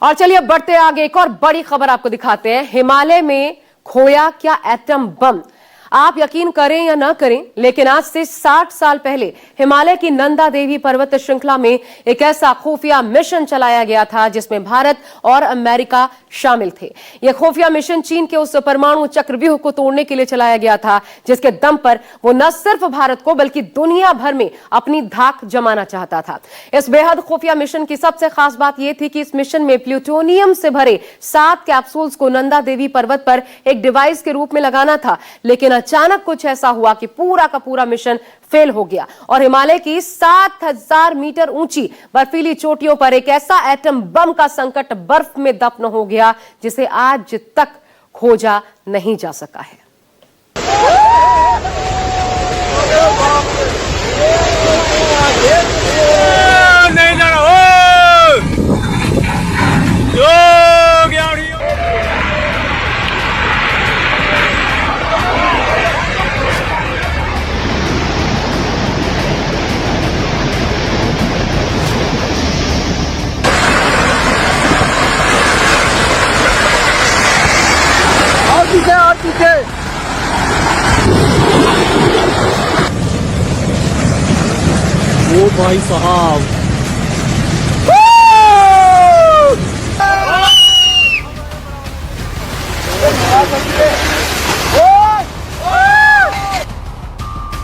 और चलिए अब बढ़ते आगे, एक और बड़ी खबर आपको दिखाते हैं। हिमालय में खोया क्या एटम बम। आप यकीन करें या ना करें, लेकिन आज से 60 साल पहले हिमालय की नंदा देवी पर्वत श्रृंखला में एक ऐसा खुफिया मिशन चलाया गया था जिसमें भारत और अमेरिका शामिल थे। यह खुफिया मिशन चीन के उस परमाणु चक्रव्यूह को तोड़ने के लिए चलाया गया था जिसके दम पर वो न सिर्फ भारत को बल्कि दुनिया भर में अपनी धाक जमाना चाहता था। इस बेहद खुफिया मिशन की सबसे खास बात यह थी कि इस मिशन में प्लूटोनियम से भरे 7 कैप्सूल्स को नंदा देवी पर्वत पर एक डिवाइस के रूप में लगाना था, लेकिन अचानक कुछ ऐसा हुआ कि पूरा का पूरा मिशन फेल हो गया और हिमालय की 7000 मीटर ऊंची बर्फीली चोटियों पर एक ऐसा एटम बम का संकट बर्फ में दफन हो गया जिसे आज तक खोजा नहीं जा सका है। ओ भाई साहब,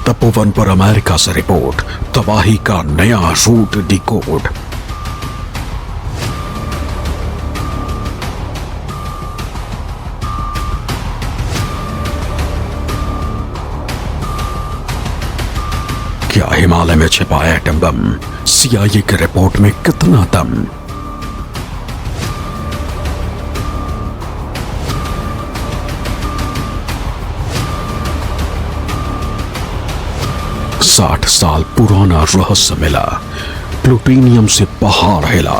तपोवन पर अमेरिका से रिपोर्ट, तबाही का नया रूट डिकोड। क्या हिमालय में छिपा एटम बम, सीआईए की रिपोर्ट में कितना दम। साठ साल पुराना रहस्य मिला, प्लूटोनियम से पहाड़ हिला।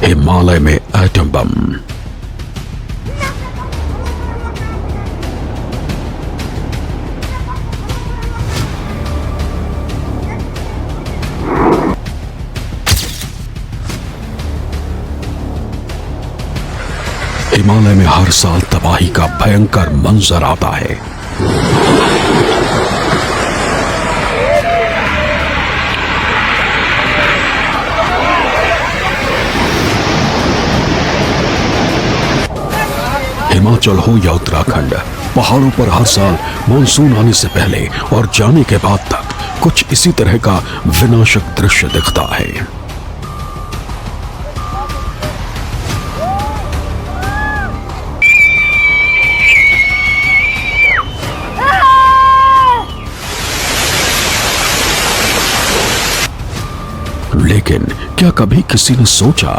हिमालय में एटम बम। हिमालय में हर साल तबाही का भयंकर मंजर आता है। हिमाचल हो या उत्तराखंड, पहाड़ों पर हर साल मानसून आने से पहले और जाने के बाद तक कुछ इसी तरह का विनाशक दृश्य दिखता है। लेकिन क्या कभी किसी ने सोचा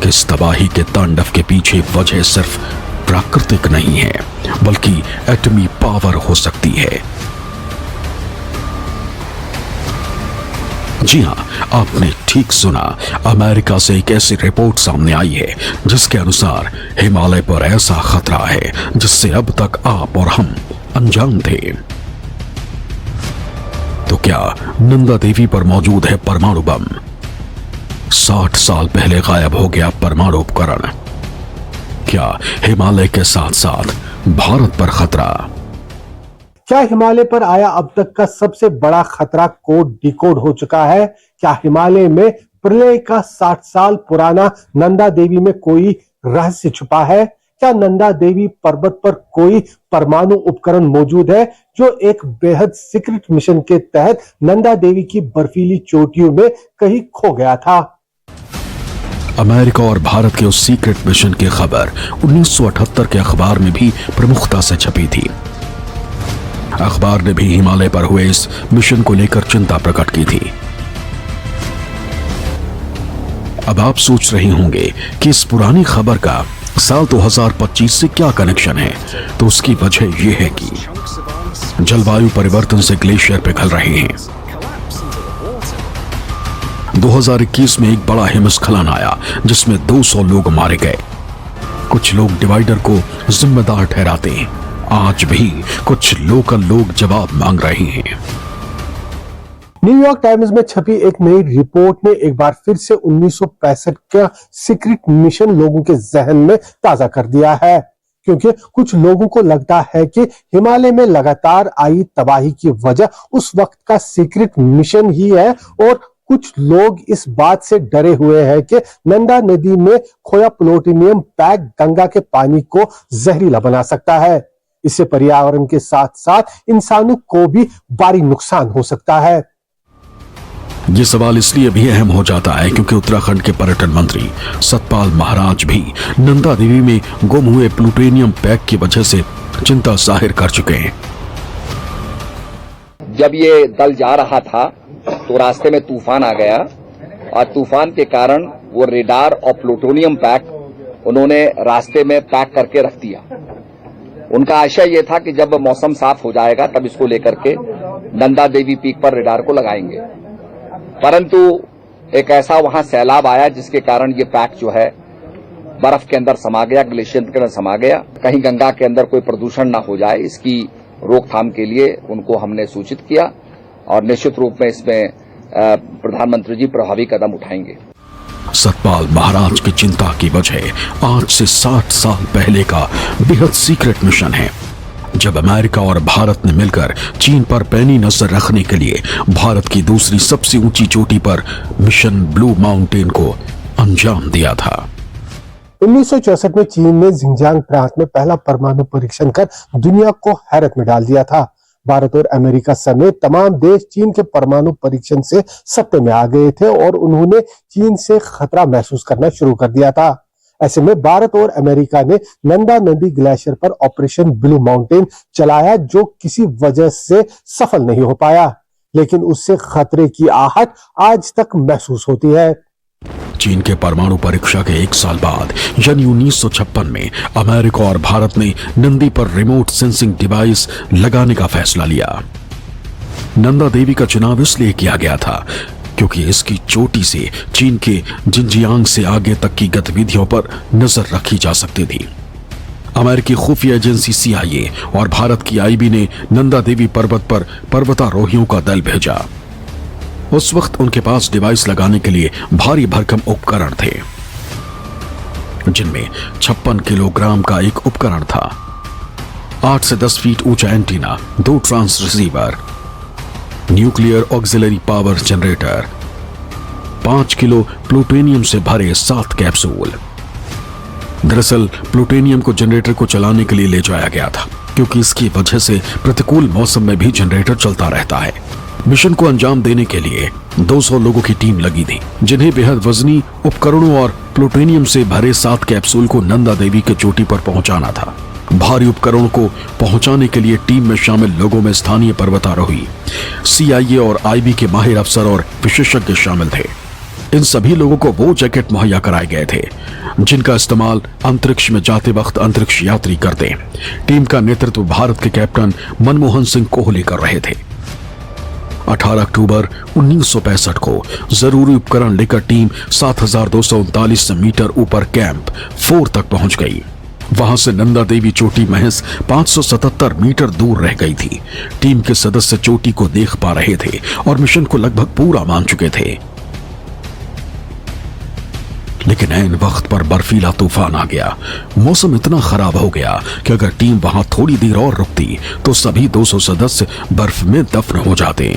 कि इस तबाही के तांडव के पीछे वजह सिर्फ प्राकृतिक नहीं है बल्कि एटमी पावर हो सकती है। जी हां, आपने ठीक सुना, अमेरिका से एक ऐसी रिपोर्ट सामने आई है जिसके अनुसार हिमालय पर ऐसा खतरा है जिससे अब तक आप और हम अनजान थे। तो क्या नंदा देवी पर मौजूद है परमाणु बम? 60 साल पहले गायब हो गया परमाणु उपकरण। क्या हिमालय के साथ साथ भारत पर खतरा? क्या हिमालय पर आया अब तक का सबसे बड़ा खतरा कोड डिकोड हो चुका है? क्या हिमालय में प्रलय का 60 साल पुराना नंदा देवी में कोई रहस्य छुपा है? क्या नंदा देवी पर्वत पर कोई परमाणु उपकरण मौजूद है जो एक बेहद सीक्रेट मिशन के तहत नंदा देवी की बर्फीली चोटियों में कहीं खो गया था? अमेरिका और भारत के उस सीक्रेट मिशन की खबर 1978 के अखबार में भी प्रमुखता से छपी थी। अखबार ने भी हिमालय पर हुए इस मिशन को लेकर चिंता प्रकट की थी। अब आप सोच रहे होंगे कि इस पुरानी खबर का साल 2025 से क्या कनेक्शन है, तो उसकी वजह यह है कि जलवायु परिवर्तन से ग्लेशियर पिघल रहे हैं। 2021 में एक बड़ा हिमस्खलन आया जिसमें 200 लोग मारे गए। कुछ लोग डिवाइडर को जिम्मेदार ठहराते हैं। आज भी कुछ लोकल लोग जवाब मांग रहे हैं। न्यूयॉर्क टाइम्स में छपी एक नई रिपोर्ट ने एक बार फिर से 1965 का सीक्रेट मिशन लोगों के जहन में ताजा कर दिया है, क्योंकि कुछ लोगों को लगता है कि हिमालय में लगातार आई तबाही की वजह उस वक्त का सीक्रेट मिशन ही है, और कुछ लोग इस बात से डरे हुए हैं कि नंदा नदी में खोया प्लूटोनियम पैक गंगा के पानी को जहरीला बना सकता है। इससे पर्यावरण के साथ साथ इंसानों को भी भारी नुकसान हो सकता है। ये सवाल इसलिए भी अहम हो जाता है क्योंकि उत्तराखंड के पर्यटन मंत्री सतपाल महाराज भी नंदा देवी में गुम हुए प्लूटोनियम पैक की वजह से चिंता जाहिर कर चुके हैं। जब ये दल जा रहा था तो रास्ते में तूफान आ गया और तूफान के कारण वो रेडार और प्लूटोनियम पैक उन्होंने रास्ते में पैक करके रख दिया। उनका आशय ये था कि जब मौसम साफ हो जाएगा तब इसको लेकर के नंदा देवी पीक पर रेडार को लगाएंगे, परंतु एक ऐसा वहां सैलाब आया जिसके कारण ये पैक जो है बर्फ के अंदर समा गया, ग्लेशियर के अंदर समा गया। कहीं गंगा के अंदर कोई प्रदूषण ना हो जाए, इसकी रोकथाम के लिए उनको हमने सूचित किया और निश्चित रूप में इसमें प्रधानमंत्री जी प्रभावी कदम उठाएंगे। सतपाल महाराज की चिंता की वजह आज से 60 साल पहले का बेहद सीक्रेट मिशन है, जब अमेरिका और भारत ने मिलकर चीन पर पैनी नजर रखने के लिए भारत की दूसरी सबसे ऊंची चोटी पर मिशन ब्लू माउंटेन को अंजाम दिया था। 1964 में चीन ने जिंगजांग प्रांत में पहला परमाणु परीक्षण कर दुनिया को हैरत में डाल दिया था। भारत और अमेरिका समेत तमाम देश चीन के परमाणु परीक्षण से सत्ते में आ गए थे और उन्होंने चीन से खतरा महसूस करना शुरू कर दिया था। ऐसे में भारत और अमेरिका ने नंदा नदी ग्लेशियर पर ऑपरेशन ब्लू माउंटेन चलाया, जो किसी वजह से सफल नहीं हो पाया, लेकिन उससे खतरे की आहट आज तक महसूस होती है। चीन के परमाणु परीक्षा के 1 साल बाद यानी 1956 में अमेरिका और भारत ने नंदी पर रिमोट सेंसिंग डिवाइस लगाने का फैसला लिया। नंदा देवी का चुनाव इसलिए किया गया था क्योंकि इसकी चोटी से चीन के जिंजियांग से आगे तक की गतिविधियों पर नजर रखी जा सकती थी। अमेरिकी खुफिया एजेंसी CIA और भारत की IB ने नंदा देवी पर्वत पर पर्वतारोहियों का दल भेजा। उस वक्त उनके पास डिवाइस लगाने के लिए भारी भरकम उपकरण थे, जिनमें 56 किलोग्राम का एक उपकरण था, 8 से 10 फीट ऊंचा antenna, 2 trans receiver, nuclear auxiliary power generator, 5 kilo plutonium से भरे 7 कैप्सूल। दरअसल प्लूटोनियम को जनरेटर को चलाने के लिए ले जाया गया था, क्योंकि इसकी वजह से प्रतिकूल मौसम में भी जनरेटर चलता रहता है। मिशन को अंजाम देने के लिए 200 लोगों की टीम लगी थी, जिन्हें बेहद वजनी उपकरणों और प्लूटोनियम से भरे 7 कैप्सूल को नंदा देवी के चोटी पर पहुंचाना था। भारी उपकरणों को पहुंचाने के लिए टीम में शामिल लोगों में स्थानीय पर्वतारोही, CIA और IB के माहिर अफसर और विशेषज्ञ शामिल थे। इन सभी लोगों को वो जैकेट मुहैया कराए गए थे जिनका इस्तेमाल अंतरिक्ष में जाते वक्त अंतरिक्ष यात्री करते। टीम का नेतृत्व भारत के कैप्टन मनमोहन सिंह कोहली कर रहे थे। 18 अक्टूबर 1965 को जरूरी उपकरण लेकर टीम 7239 मीटर ऊपर कैंप 4 तक पहुंच गई। वहां से नंदा देवी चोटी महज 577 मीटर दूर रह गई थी। टीम के सदस्य चोटी को देख पा रहे थे और मिशन को लगभग पूरा मान चुके थे, लेकिन ऐन वक्त पर बर्फीला तूफान आ गया। मौसम इतना खराब हो गया कि अगर टीम वहां थोड़ी देर और रुकती तो सभी 200 सदस्य बर्फ में दफन हो जाते।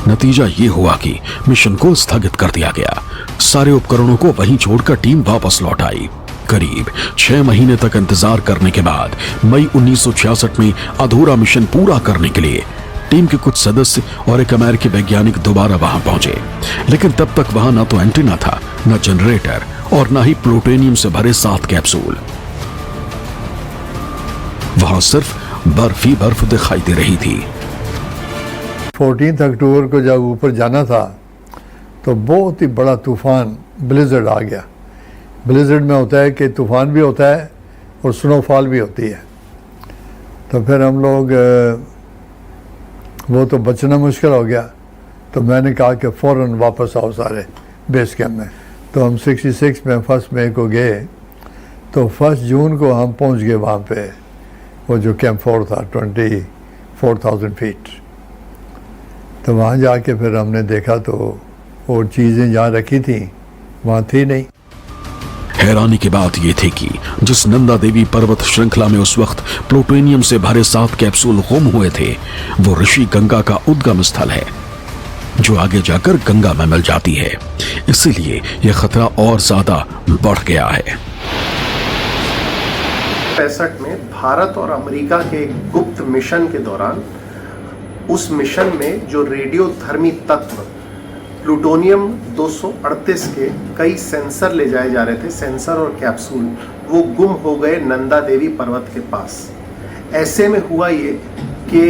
नतीजा ये हुआ कि मिशन को स्थगित कर दिया गया। सारे उपकरणों को वहीं छोड़कर टीम वापस लौट आई। करीब 6 महीने तक इंतजार करने के बाद मई 1966 में अधूरा मिशन पूरा करने के लिए टीम के कुछ सदस्य और एक अमेरिकी वैज्ञानिक दोबारा वहां पहुंचे, लेकिन तब तक वहां न तो एंटीना था, न जनरेटर और न ही प्लूटोनियम से भरे 7 कैप्सूल। वहां सिर्फ बर्फ ही बर्फ दिखाई दे रही थी। 14 अक्टूबर को जब ऊपर जाना था तो बहुत ही बड़ा तूफान ब्लिज़र्ड आ गया। ब्लिज़र्ड में होता है कि तूफान भी होता है और स्नोफॉल भी होती है। तो फिर हम लोग वो तो बचना मुश्किल हो गया, तो मैंने कहा कि फ़ौरन वापस आओ सारे बेस कैंप में। तो तो हम 66 में 1 मई को गए, तो 1 जून को हम पहुंच गए वहाँ पे, वो जो कैंप 4 था 24,000 फीट। तो वहाँ जाके फिर हमने देखा तो वो चीज़ें जहाँ रखी थी वहाँ थी नहीं। हैरानी की बात यह थी कि जिस नंदा देवी पर्वत श्रृंखला में उस वक्त प्लूटोनियम से भरे 7 कैप्सूल गुम हुए थे, वो ऋषि गंगा का उद्गम स्थल है, जो आगे जाकर गंगा में मिल जाती है। इसीलिए यह खतरा और ज्यादा बढ़ गया है। 65 में भारत और अमेरिका के एक गुप्त मिशन के दौरान, उस मिशन में जो रेडियोधर्मी तत्व प्लूटोनियम 238 के कई सेंसर ले जाए जा रहे थे, सेंसर और कैप्सूल, वो गुम हो गए नंदा देवी पर्वत के पास। ऐसे में हुआ ये कि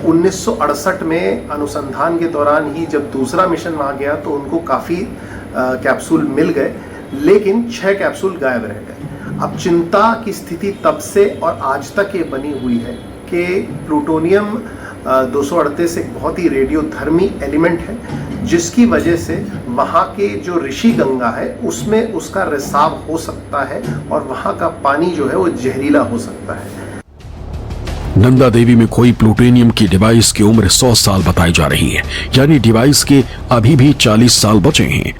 1968 में अनुसंधान के दौरान ही जब दूसरा मिशन वहाँ गया तो उनको काफ़ी कैप्सूल मिल गए, लेकिन 6 कैप्सूल गायब रह गए। अब चिंता की स्थिति तब से और आज तक ये बनी हुई है कि प्लूटोनियम 238 एक बहुत ही रेडियोधर्मी एलिमेंट है, जिसकी वजह से वहाँ के जो ऋषि गंगा है उसमें उसका रिसाव हो सकता है और वहाँ का पानी जो है वो जहरीला हो सकता है। नंदा देवी में खोई प्लूटोनियम की डिवाइस की उम्र 100 साल बताई जा रही है, यानी डिवाइस के अभी भी 40 साल बचे हैं।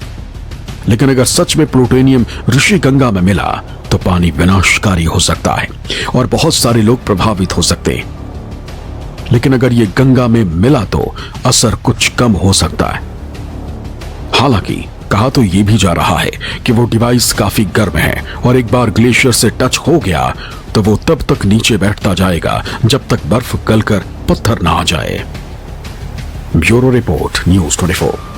लेकिन अगर सच में प्लूटोनियम ऋषि गंगा में मिला तो पानी विनाशकारी हो सकता है और बहुत सारे लोग प्रभावित हो सकते हैं। लेकिन अगर ये गंगा में मिला तो असर कुछ कम हो सकता है। हालांकि कहा तो यह भी जा रहा है कि वो डिवाइस काफी गर्म है और एक बार ग्लेशियर से टच हो गया तो वो तब तक नीचे बैठता जाएगा जब तक बर्फ गलकर पत्थर ना आ जाए। Bureau report, news 24।